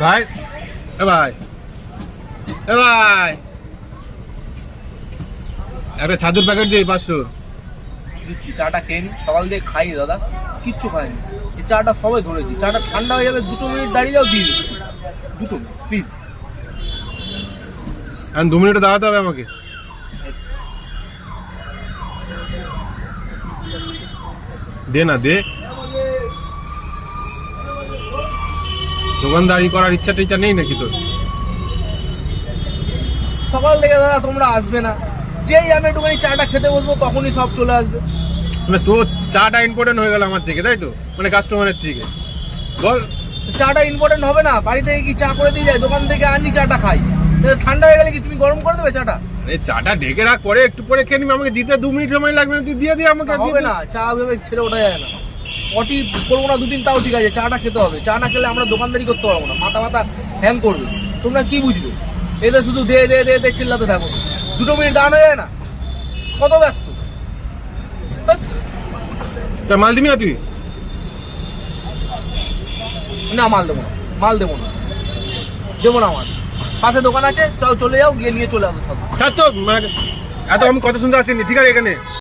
ভাই এ ভাই এ ভাই একটা ছাতুর প্যাকেট দিই 500। দিচ্ছি, চাটা খেয়ে নি, সকাল দিয়ে খাই দাদা, কিচ্ছু খাইনি। এই চাটা সবাই ধরেছি, চাটা ঠান্ডা হয়ে যাবে, 2 মিনিট দাঁড়িয়ে যাও, দিয়ে দিচ্ছি 2 মিনিট প্লিজ। এখন 2 মিনিটে দাঁড়াতে হবে আমাকে। দে না দে, দোকানদারি করার ইচ্ছা টিচ্ছা নেই নাকি তোর? সকাল থেকে দাদা তোমরা আসবে না, যেই আমি একটুখানি চাটা খেতে বসবো তখনই সব চলে আসবে। মানে তোর চাটা ইম্পর্টেন্ট হয়ে গেল আমার থেকে, তাই তো? মানে কাস্টমারের থেকে বল। চাটা ইম্পর্টেন্ট হবে না? বাড়ি থেকে কি চা করে দিয়ে যায়? দোকান থেকে আনি চাটা খাই, ঠান্ডা হয়ে গেলে কি তুমি গরম করে দেবে চাটা? এই চাটা ঢেকে রাখ, পরে একটু পরে খেয়ে নিবি। আমাকে দিতে 2 মিনিট সময় লাগবে না, তুই দিয়ে দিয়ে আমাকে। হবে না, চা ভেবে ছেড়ে ওঠা যায় না। পটি করবো না 2 দিন, তাও ঠিক আছে, চাটা খেতে হবে। চা না খেলে আমরা দোকানদারি করতে পারবো না, মাথা মাথা হ্যাং করবে। তোমরা কি বুঝবে? এদের শুধু দে দে দে দে চিল্লাতে থাকো, 2 মিনিট দাঁড়ানো যায় না? কত ব্যস্ত। তা মাল দিবি না তুই? না, মাল দেবো না, মাল দেবো না, দেবো না। আমার পাশে দোকান আছে, চলো চলে যাও, গিয়ে নিয়ে চলে আসো সব। ছাড় তো, এত আমি কথা শুনতে আসিনি, ঠিক আছে এখানে।